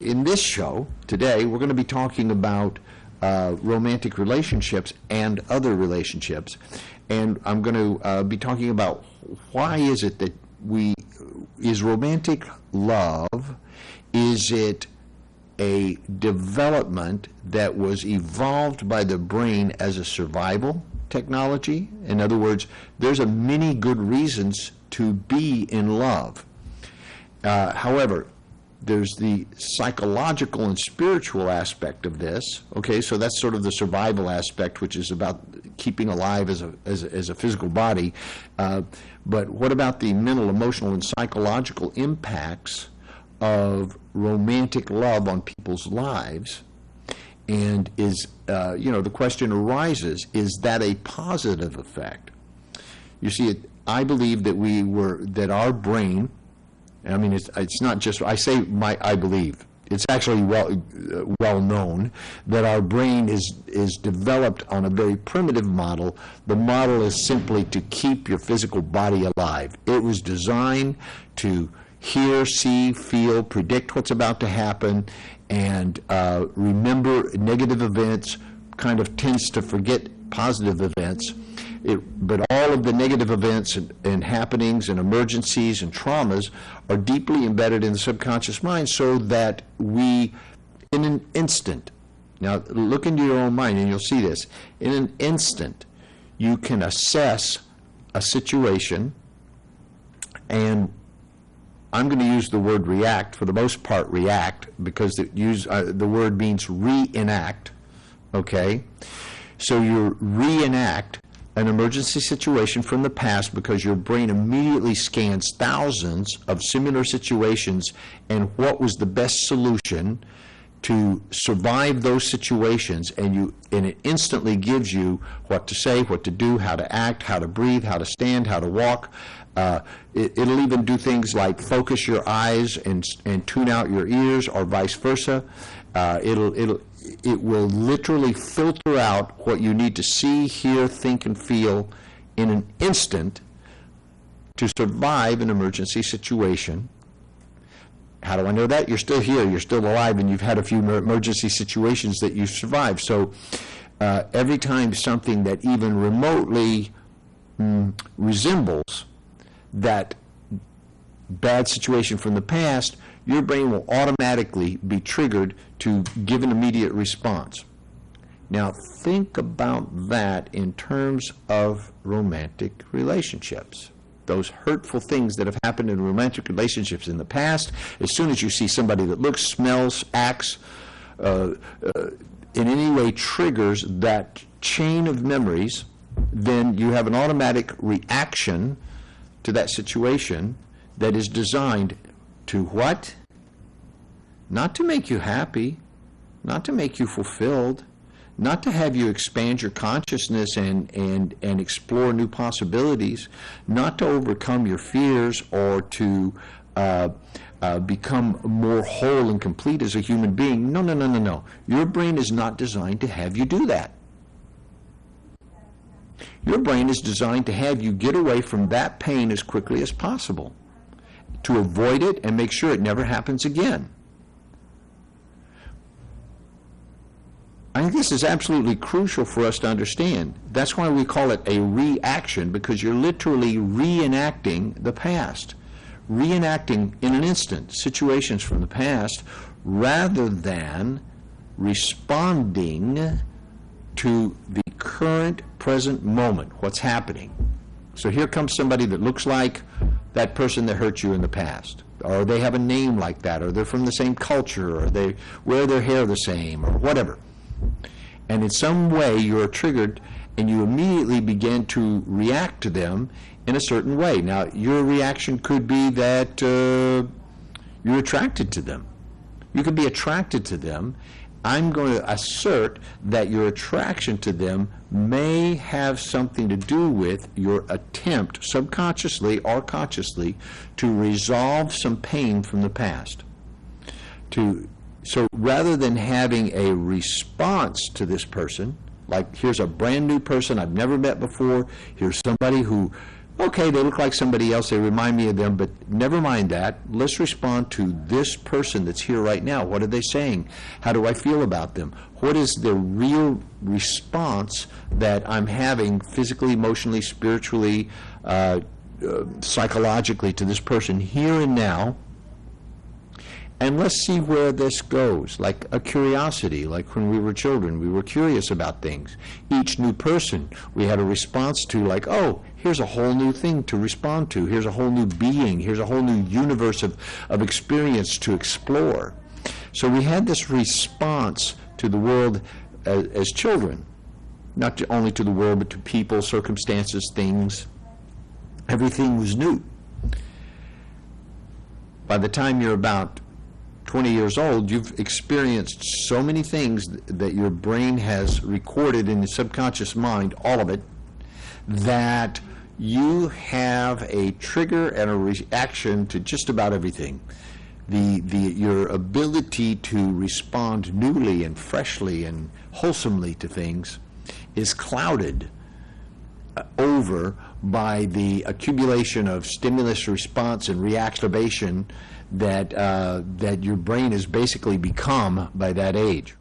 In this show today, we're going to be talking about romantic relationships and other relationships, and I'm going to be talking about why is it that is romantic love, is it a development that was evolved by the brain as a survival technology? In other words, there's many good reasons to be in love. However, there's the psychological and spiritual aspect of this. Okay, so that's sort of the survival aspect, which is about keeping alive as a physical body. But what about the mental, emotional, and psychological impacts of romantic love on people's lives? And the question arises: is that a positive effect? You see, I believe that our brain. I mean, it's not just, I believe. It's actually well known that our brain is developed on a very primitive model. The model is simply to keep your physical body alive. It was designed to hear, see, feel, predict what's about to happen, and remember negative events, kind of tends to forget positive events. But all of the negative events and happenings and emergencies and traumas are deeply embedded in the subconscious mind, so that we, in an instant, now look into your own mind and you'll see this, in an instant you can assess a situation, and I'm going to use the word react, for the most part react, because the word means reenact, okay? So you reenact an emergency situation from the past because your brain immediately scans thousands of similar situations and what was the best solution to survive those situations, and it instantly gives you what to say, what to do, how to act, how to breathe, how to stand, how to walk. It'll even do things like focus your eyes and tune out your ears, or vice versa. It will literally filter out what you need to see, hear, think, and feel in an instant to survive an emergency situation. How do I know that? You're still here, you're still alive, and you've had a few emergency situations that you've survived. So every time something that even remotely resembles that bad situation from the past, your brain will automatically be triggered to give an immediate response. Now think about that in terms of romantic relationships. Those hurtful things that have happened in romantic relationships in the past, as soon as you see somebody that looks, smells, acts, in any way triggers that chain of memories, then you have an automatic reaction to that situation that is designed to what? Not to make you happy, not to make you fulfilled, not to have you expand your consciousness and explore new possibilities, not to overcome your fears or to become more whole and complete as a human being. No, no, no, no, no. Your brain is not designed to have you do that. Your brain is designed to have you get away from that pain as quickly as possible, to avoid it and make sure it never happens again. I think this is absolutely crucial for us to understand. That's why we call it a reaction, because you're literally reenacting the past, reenacting in an instant situations from the past, rather than responding to the current present moment, what's happening. So here comes somebody that looks like that person that hurt you in the past, or they have a name like that, or they're from the same culture, or they wear their hair the same, or whatever. And in some way you're triggered and you immediately begin to react to them in a certain way. Now, your reaction could be that you're attracted to them. You could be attracted to them. I'm going to assert that your attraction to them may have something to do with your attempt, subconsciously or consciously, to resolve some pain from the past. So rather than having a response to this person, like here's a brand new person I've never met before, here's somebody who okay, they look like somebody else, they remind me of them, but never mind that. Let's respond to this person that's here right now. What are they saying? How do I feel about them? What is the real response that I'm having physically, emotionally, spiritually, psychologically to this person here and now? And let's see where this goes, like a curiosity, like when we were children, we were curious about things. Each new person we had a response to, like, oh, here's a whole new thing to respond to. Here's a whole new being. Here's a whole new universe of experience to explore. So we had this response to the world as children, not only to the world, but to people, circumstances, things. Everything was new. By the time you're about 20 years old, you've experienced so many things that your brain has recorded in your subconscious mind, all of it, that you have a trigger and a reaction to just about everything. Your ability to respond newly and freshly and wholesomely to things is clouded over by the accumulation of stimulus response and reactivation that your brain has basically become by that age.